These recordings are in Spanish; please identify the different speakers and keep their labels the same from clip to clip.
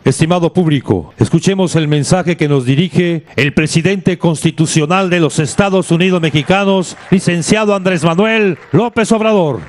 Speaker 1: Estimado público, escuchemos el mensaje que nos dirige el presidente constitucional de los Estados Unidos mexicanos, licenciado Andrés Manuel López Obrador.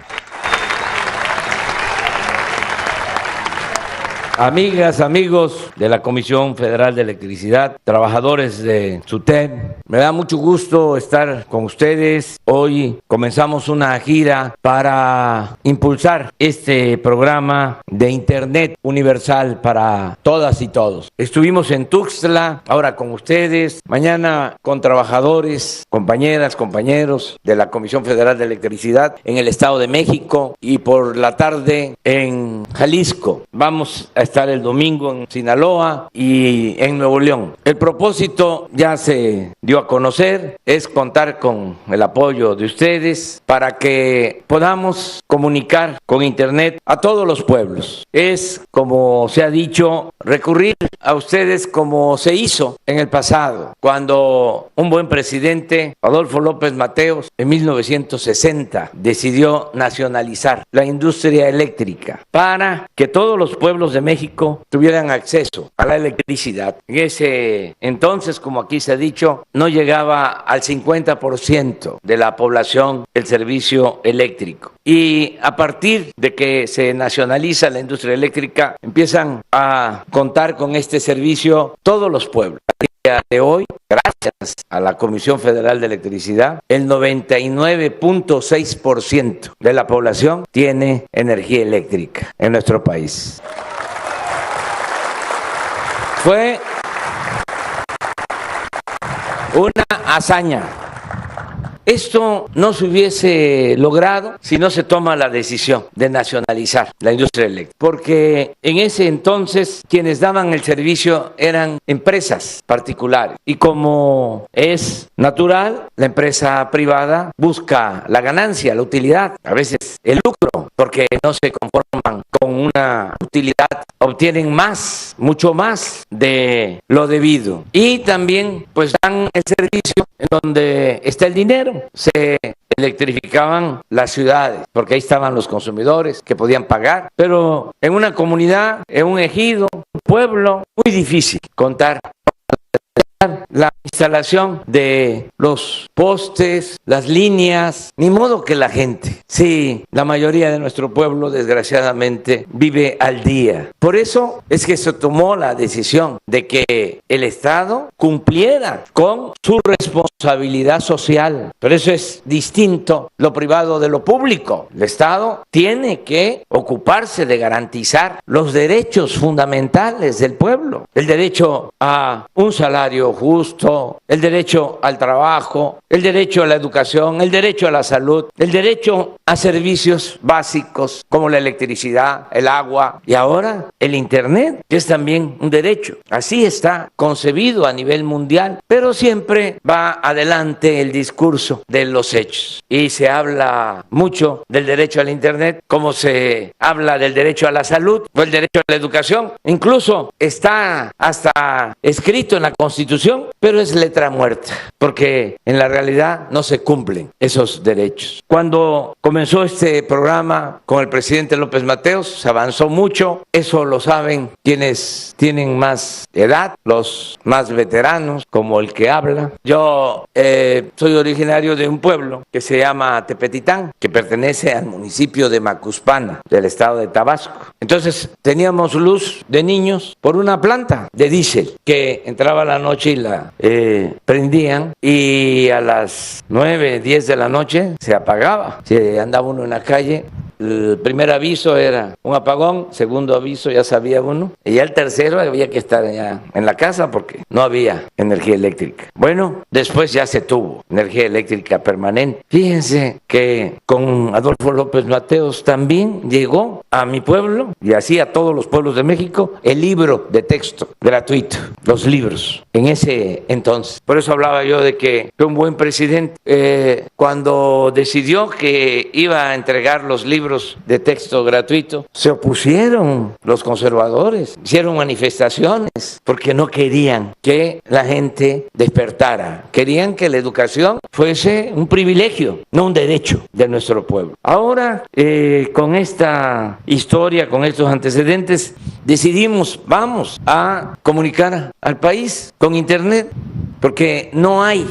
Speaker 2: Amigas, amigos de la Comisión Federal de Electricidad, trabajadores de SUTEP, me da mucho gusto estar con ustedes. Hoy comenzamos una gira para impulsar este programa de Internet universal para todas y todos. Estuvimos en Tuxtla, ahora con ustedes, mañana con trabajadores, compañeras, compañeros de la Comisión Federal de Electricidad en el Estado de México y por la tarde en Jalisco. Vamos a estar el domingo en Sinaloa y en Nuevo León. El propósito ya se dio a conocer, es contar con el apoyo de ustedes para que podamos comunicar con Internet a todos los pueblos. Es, como se ha dicho, recurrir a ustedes como se hizo en el pasado, cuando un buen presidente, Adolfo López Mateos, en 1960 decidió nacionalizar la industria eléctrica para que todos los pueblos de México tuvieran acceso a la electricidad. En ese entonces, como aquí se ha dicho, no llegaba al 50% de la población el servicio eléctrico. Y a partir de que se nacionaliza la industria eléctrica, empiezan a contar con este servicio todos los pueblos. A día de hoy, gracias a la Comisión Federal de Electricidad, el 99.6% de la población tiene energía eléctrica en nuestro país. Fue una hazaña. Esto no se hubiese logrado si no se toma la decisión de nacionalizar la industria eléctrica, porque en ese entonces quienes daban el servicio eran empresas particulares y como es natural, la empresa privada busca la ganancia, la utilidad, a veces el lucro, porque no se conforman con una utilidad, obtienen más, mucho más de lo debido y también pues dan el servicio en donde está el dinero. Se electrificaban las ciudades porque ahí estaban los consumidores que podían pagar, pero en una comunidad, en un ejido, un pueblo, muy difícil contar la instalación de los postes, las líneas, ni modo que la gente. Sí, la mayoría de nuestro pueblo desgraciadamente vive al día. Por eso es que se tomó la decisión de que el Estado cumpliera con su responsabilidad social. Pero eso es distinto lo privado de lo público. El Estado tiene que ocuparse de garantizar los derechos fundamentales del pueblo. El derecho a un salario justo, el derecho al trabajo, el derecho a la educación, el derecho a la salud, el derecho a servicios básicos como la electricidad, el agua y ahora el Internet, que es también un derecho. Así está concebido a nivel mundial, pero siempre va adelante el discurso de los hechos. Y se habla mucho del derecho al Internet, como se habla del derecho a la salud o el derecho a la educación. Incluso está hasta escrito en la Constitución, pero es letra muerta, porque en la realidad no se cumplen esos derechos. Cuando comenzó este programa con el presidente López Mateos, se avanzó mucho, eso lo saben quienes tienen más edad, los más veteranos, como el que habla. Yo soy originario de un pueblo que se llama Tepetitán, que pertenece al municipio de Macuspana, del estado de Tabasco. Entonces teníamos luz de niños por una planta de diésel que entraba a la noche y la prendían y a las 9, 10 de la noche se apagaba. Si andaba uno en la calle, el primer aviso era un apagón, segundo aviso ya sabía uno, y ya el tercero había que estar ya en la casa porque no había energía eléctrica. Bueno, después ya se tuvo energía eléctrica permanente. Fíjense que con Adolfo López Mateos también llegó a mi pueblo y así a todos los pueblos de México el libro de texto gratuito, los libros en ese entonces. Por eso hablaba yo de que fue un buen presidente. Cuando decidió que iba a entregar los libros de texto gratuito, se opusieron los conservadores, hicieron manifestaciones porque no querían que la gente despertara, querían que la educación fuese un privilegio, no un derecho de nuestro pueblo. Ahora, con esta historia, con estos antecedentes, decidimos, vamos a comunicar al país con Internet, porque no hay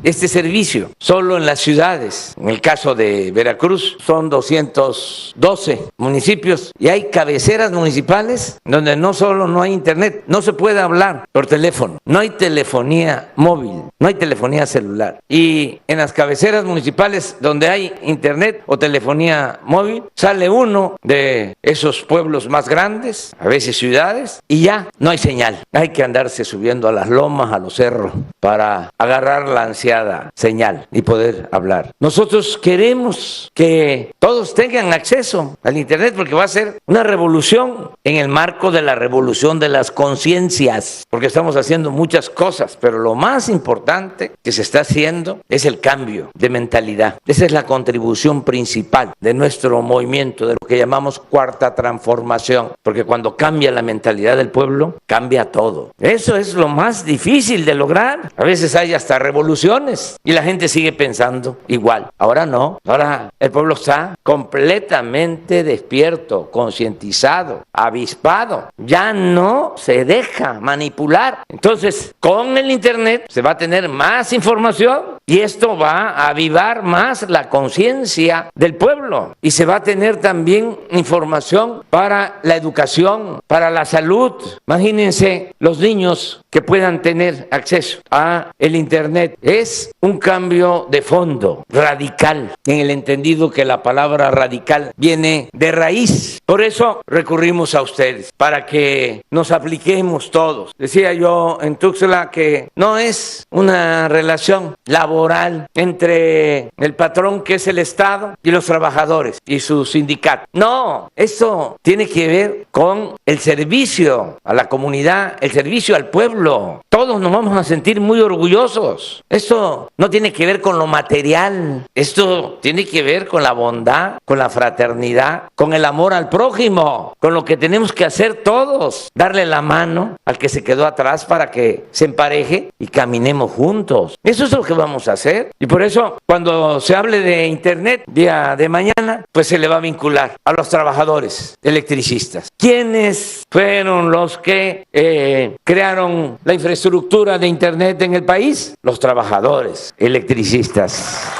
Speaker 2: este servicio solo en las ciudades. En el caso de Veracruz son 212 municipios y hay cabeceras municipales donde no solo no hay internet, no se puede hablar por teléfono, no hay telefonía móvil, no hay telefonía celular. Y en las cabeceras municipales donde hay internet o telefonía móvil, sale uno de esos pueblos más grandes, a veces ciudades, y ya no hay señal. Hay que andarse subiendo a las lomas, a los cerros, para agarrar la ansiedad señal y poder hablar. Nosotros queremos que todos tengan acceso al internet porque va a ser una revolución en el marco de la revolución de las conciencias, porque estamos haciendo muchas cosas, pero lo más importante que se está haciendo es el cambio de mentalidad. Esa es la contribución principal de nuestro movimiento, de lo que llamamos cuarta transformación, porque cuando cambia la mentalidad del pueblo, cambia todo. Eso es lo más difícil de lograr. A veces hay hasta revoluciones y la gente sigue pensando igual. Ahora no, ahora el pueblo está completamente despierto, concientizado, avispado, ya no se deja manipular. Entonces, con el internet se va a tener más información y esto va a avivar más la conciencia del pueblo y se va a tener también información para la educación, para la salud. Imagínense los niños que puedan tener acceso a el internet. Es un cambio de fondo, radical, en el entendido que la palabra radical viene de raíz. Por eso recurrimos a ustedes, para que nos apliquemos todos. Decía yo en Tuxtla que no es una relación laboral entre el patrón, que es el Estado, y los trabajadores y sus sindicatos. No, esto tiene que ver con el servicio a la comunidad, el servicio al pueblo. Todos nos vamos a sentir muy orgullosos. Esto no tiene que ver con lo material, esto tiene que ver con la bondad, con la fraternidad, con el amor al prójimo, con lo que tenemos que hacer todos, darle la mano al que se quedó atrás para que se empareje y caminemos juntos. Eso es lo que vamos a hacer. Y por eso, cuando se hable de internet día de mañana, pues se le va a vincular a los trabajadores electricistas. ¿Quiénes fueron los que crearon la infraestructura de internet en el país? Los trabajadores electricistas.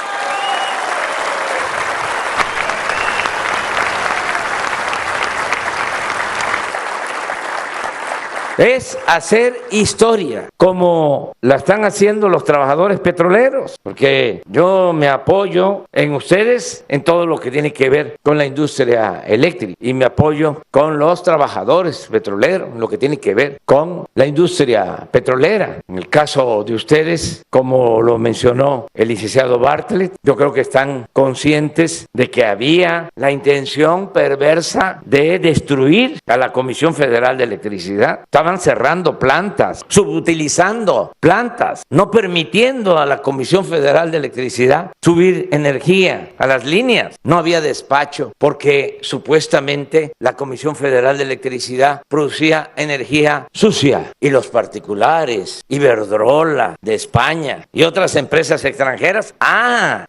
Speaker 2: Es hacer historia, como la están haciendo los trabajadores petroleros, porque yo me apoyo en ustedes en todo lo que tiene que ver con la industria eléctrica y me apoyo con los trabajadores petroleros, en lo que tiene que ver con la industria petrolera. En el caso de ustedes, como lo mencionó el licenciado Bartlett, yo creo que están conscientes de que había la intención perversa de destruir a la Comisión Federal de Electricidad. Estaban cerrando plantas, subutilizando plantas, no permitiendo a la Comisión Federal de Electricidad subir energía a las líneas. No había despacho porque supuestamente la Comisión Federal de Electricidad producía energía sucia y los particulares, Iberdrola de España y otras empresas extranjeras,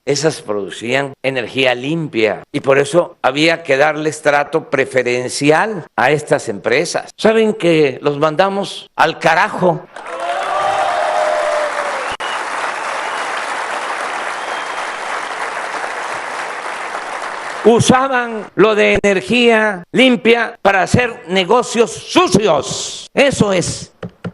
Speaker 2: esas producían energía limpia y por eso había que darles trato preferencial a estas empresas. ¿Saben que los mandamos al carajo? Usaban lo de energía limpia para hacer negocios sucios. Eso es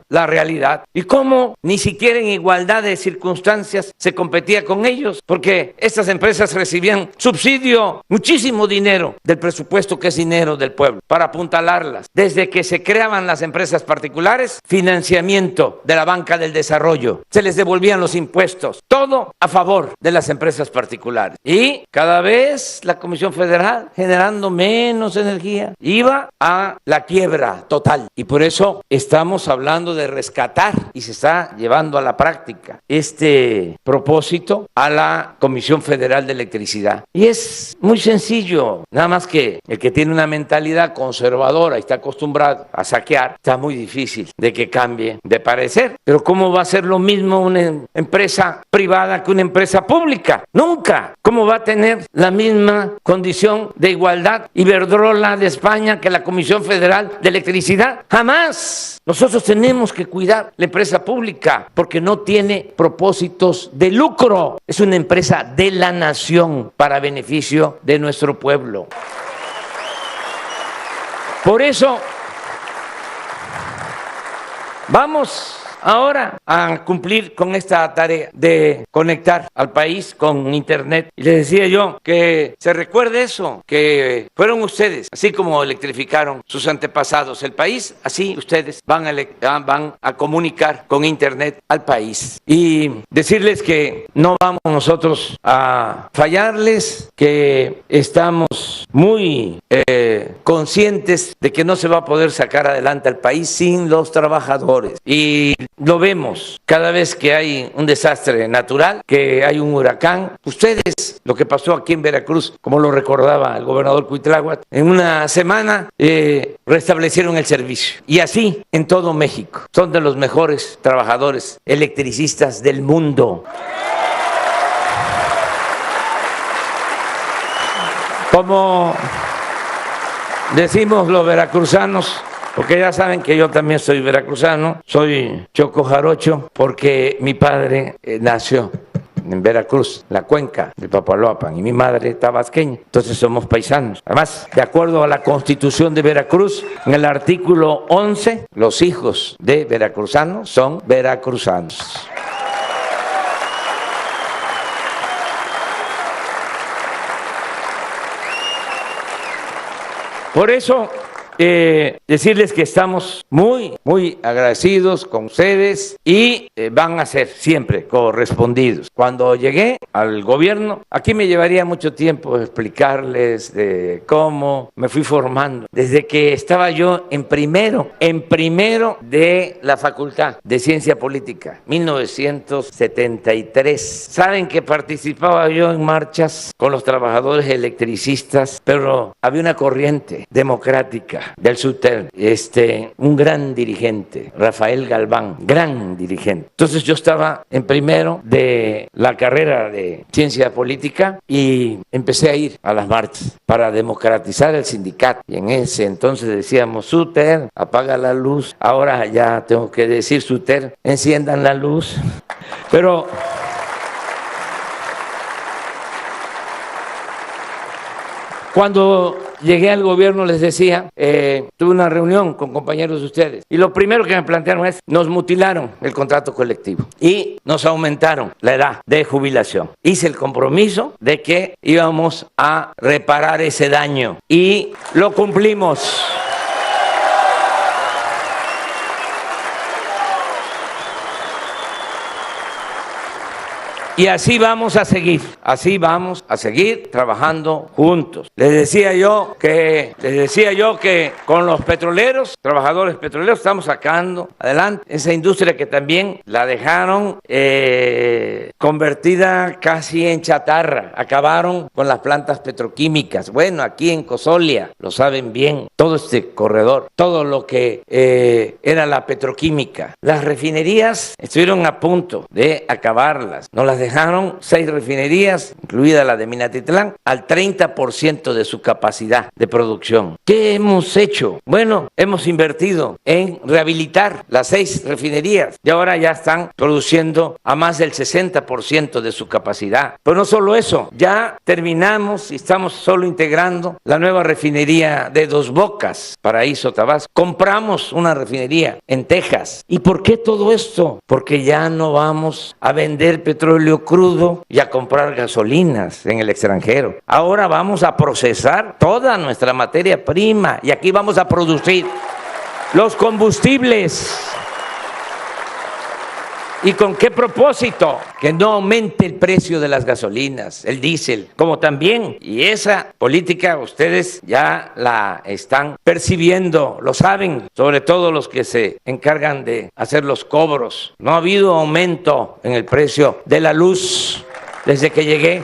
Speaker 2: la realidad. ¿Y cómo ni siquiera en igualdad de circunstancias se competía con ellos? Porque estas empresas recibían subsidio, muchísimo dinero del presupuesto, que es dinero del pueblo, para apuntalarlas. Desde que se creaban las empresas particulares, financiamiento de la banca del desarrollo, se les devolvían los impuestos, todo a favor de las empresas particulares. Y cada vez la Comisión Federal, generando menos energía, iba a la quiebra total. Y por eso estamos hablando de de rescatar y se está llevando a la práctica este propósito a la Comisión Federal de Electricidad. Y es muy sencillo, nada más que el que tiene una mentalidad conservadora y está acostumbrado a saquear, está muy difícil de que cambie de parecer. Pero ¿cómo va a ser lo mismo una empresa privada que una empresa pública? Nunca. ¿Cómo va a tener la misma condición de igualdad Iberdrola de España que la Comisión Federal de Electricidad? Jamás. Nosotros tenemos que cuidar la empresa pública porque no tiene propósitos de lucro. Es una empresa de la nación para beneficio de nuestro pueblo. Por eso, vamos ahora a cumplir con esta tarea de conectar al país con Internet. Y les decía yo que se recuerde eso, que fueron ustedes, así como electrificaron sus antepasados el país, así ustedes van a comunicar con Internet al país. Y decirles que no vamos nosotros a fallarles, que estamos muy conscientes de que no se va a poder sacar adelante al país sin los trabajadores. Y lo vemos cada vez que hay un desastre natural, que hay un huracán. Ustedes, lo que pasó aquí en Veracruz, como lo recordaba el gobernador Cuitláhuac, en una semana restablecieron el servicio. Y así en todo México. Son de los mejores trabajadores electricistas del mundo. Como decimos los veracruzanos, porque ya saben que yo también soy veracruzano, soy choco jarocho, porque mi padre nació en Veracruz, la cuenca de Papaloapan, y mi madre tabasqueña, entonces somos paisanos. Además, de acuerdo a la Constitución de Veracruz, en el artículo 11, los hijos de veracruzanos son veracruzanos. Por eso, decirles que estamos muy agradecidos con ustedes y van a ser siempre correspondidos. Cuando llegué al gobierno, aquí me llevaría mucho tiempo explicarles de cómo me fui formando. Desde que estaba yo en primero de la Facultad de Ciencia Política, 1973. Saben que participaba yo en marchas con los trabajadores electricistas, pero había una corriente democrática del SUTER, un gran dirigente, Rafael Galván, gran dirigente. Entonces yo estaba en primero de la carrera de ciencia política y empecé a ir a las marchas para democratizar el sindicato. Y en ese entonces decíamos, SUTER, apaga la luz. Ahora ya tengo que decir, SUTER, enciendan la luz. Pero cuando llegué al gobierno les decía, tuve una reunión con compañeros de ustedes y lo primero que me plantearon es, nos mutilaron el contrato colectivo y nos aumentaron la edad de jubilación. Hice el compromiso de que íbamos a reparar ese daño y lo cumplimos. Y así vamos a seguir trabajando juntos. Les decía yo que con los petroleros, trabajadores petroleros, estamos sacando adelante esa industria que también la dejaron convertida casi en chatarra. Acabaron con las plantas petroquímicas. Bueno, aquí en Cosolia, lo saben bien, todo este corredor, todo lo que era la petroquímica. Las refinerías estuvieron a punto de acabarlas, no las dejaron 6 refinerías, incluida la de Minatitlán, al 30% de su capacidad de producción. ¿Qué hemos hecho? Bueno, hemos invertido en rehabilitar las 6 refinerías y ahora ya están produciendo a más del 60% de su capacidad. Pero no solo eso, ya terminamos y estamos solo integrando la nueva refinería de Dos Bocas, Paraíso, Tabasco. Compramos una refinería en Texas. ¿Y por qué todo esto? Porque ya no vamos a vender petróleo crudo y a comprar gasolinas en el extranjero. Ahora vamos a procesar toda nuestra materia prima y aquí vamos a producir los combustibles. ¿Y con qué propósito? Que no aumente el precio de las gasolinas, el diésel, como también, y esa política ustedes ya la están percibiendo, lo saben, sobre todo los que se encargan de hacer los cobros. No ha habido aumento en el precio de la luz desde que llegué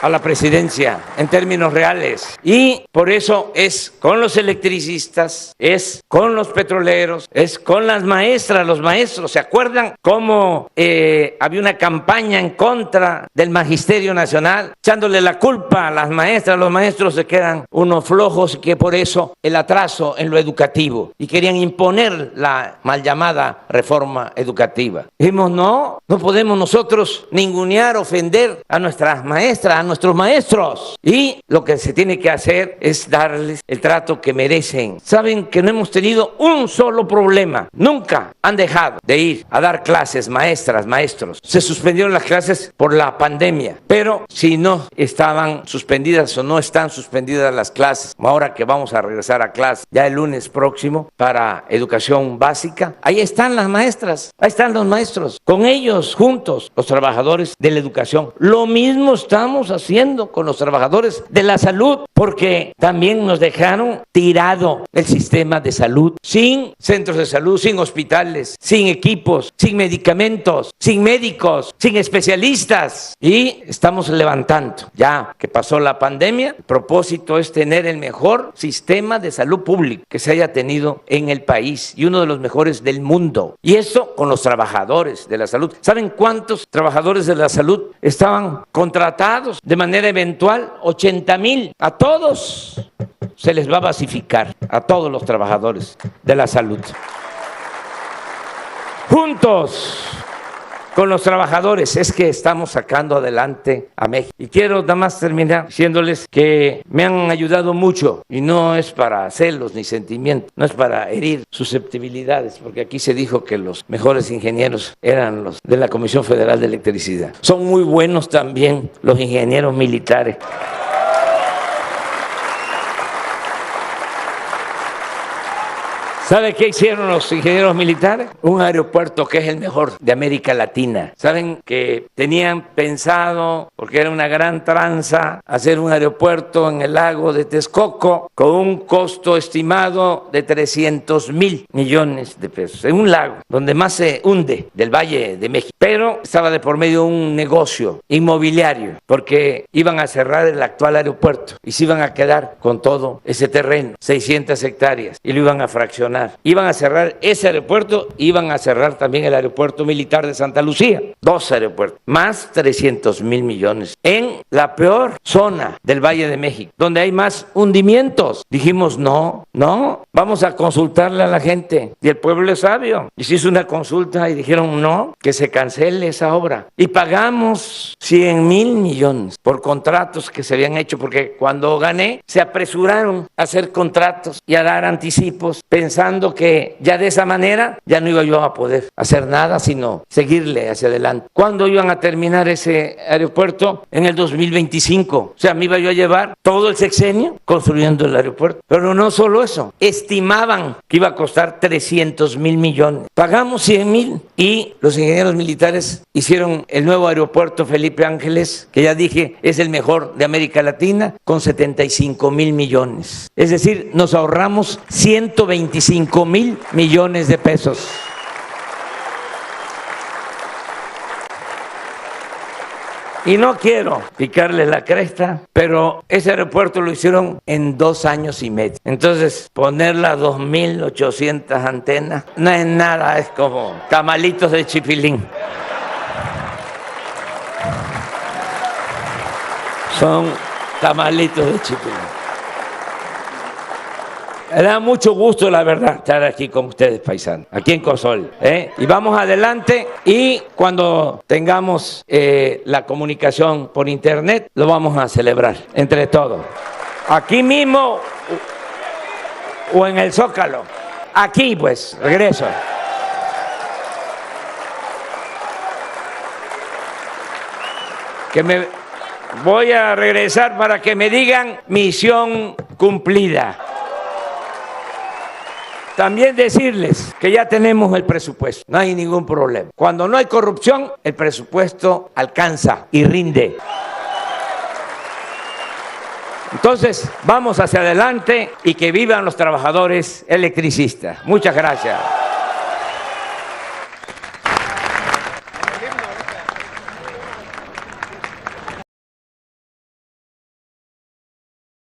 Speaker 2: a la presidencia en términos reales, y por eso es con los electricistas, es con los petroleros, es con las maestras, los maestros. ¿Se acuerdan cómo había una campaña en contra del Magisterio Nacional, echándole la culpa a las maestras? Los maestros se quedan unos flojos, y que por eso el atraso en lo educativo, y querían imponer la mal llamada reforma educativa. Dijimos, no podemos nosotros ningunear, ofender a nuestras maestras, a nuestros maestros, y lo que se tiene que hacer es darles el trato que merecen. Saben que no hemos tenido un solo problema, nunca han dejado de ir a dar clases maestras, maestros. Se suspendieron las clases por la pandemia, pero si no estaban suspendidas o no están suspendidas las clases, ahora que vamos a regresar a clases ya el lunes próximo para educación básica, ahí están las maestras, ahí están los maestros, con ellos juntos los trabajadores de la educación. Lo mismo estamos haciendo con los trabajadores de la salud, porque también nos dejaron tirado el sistema de salud, sin centros de salud, sin hospitales, sin equipos, sin medicamentos, sin médicos, sin especialistas, y estamos levantando. Ya que pasó la pandemia, el propósito es tener el mejor sistema de salud pública que se haya tenido en el país, y uno de los mejores del mundo, y eso con los trabajadores de la salud. ¿Saben cuántos trabajadores de la salud estaban contratados de manera eventual? 80,000. A todos se les va a basificar, a todos los trabajadores de la salud. Juntos con los trabajadores es que estamos sacando adelante a México. Y quiero nada más terminar diciéndoles que me han ayudado mucho, y no es para celos ni sentimientos, no es para herir susceptibilidades, porque aquí se dijo que los mejores ingenieros eran los de la Comisión Federal de Electricidad. Son muy buenos también los ingenieros militares. ¿Sabe qué hicieron los ingenieros militares? Un aeropuerto que es el mejor de América Latina. ¿Saben que tenían pensado, porque era una gran tranza, hacer un aeropuerto en el lago de Texcoco con un costo estimado de 300,000 millones de pesos? En un lago donde más se hunde del Valle de México. Pero estaba de por medio un negocio inmobiliario, porque iban a cerrar el actual aeropuerto y se iban a quedar con todo ese terreno, 600 hectáreas, y lo iban a fraccionar. Iban a cerrar ese aeropuerto, iban a cerrar también el aeropuerto militar de Santa Lucía. 2 aeropuertos, más 300,000 millones, en la peor zona del Valle de México, donde hay más hundimientos. Dijimos, no, vamos a consultarle a la gente, y el pueblo es sabio, y se hizo una consulta y dijeron no, que se cancele esa obra, y pagamos 100,000 millones por contratos que se habían hecho, porque cuando gané se apresuraron a hacer contratos y a dar anticipos, pensando que ya de esa manera ya no iba yo a poder hacer nada, sino seguirle hacia adelante. ¿Cuándo iban a terminar ese aeropuerto? En el 2025. O sea, me iba yo a llevar todo el sexenio construyendo el aeropuerto. Pero no solo eso, estimaban que iba a costar 300,000 millones. Pagamos 100,000, y los ingenieros militares hicieron el nuevo aeropuerto Felipe Ángeles, que ya dije es el mejor de América Latina, con 75,000 millones. Es decir, nos ahorramos 125,000 millones de pesos. Y no quiero picarle la cresta, pero ese aeropuerto lo hicieron en 2 años y medio. Entonces, poner las 2,800 antenas no es nada, es como tamalitos de chipilín. Son tamalitos de chipilín. Me da mucho gusto, la verdad, estar aquí con ustedes, paisanos, aquí en COSOL. Y vamos adelante, y cuando tengamos la comunicación por internet, lo vamos a celebrar entre todos. Aquí mismo o en el Zócalo. Aquí, pues, regreso. Que me voy a regresar para que me digan misión cumplida. También decirles que ya tenemos el presupuesto, no hay ningún problema. Cuando no hay corrupción, el presupuesto alcanza y rinde. Entonces, vamos hacia adelante y que vivan los trabajadores electricistas. Muchas gracias.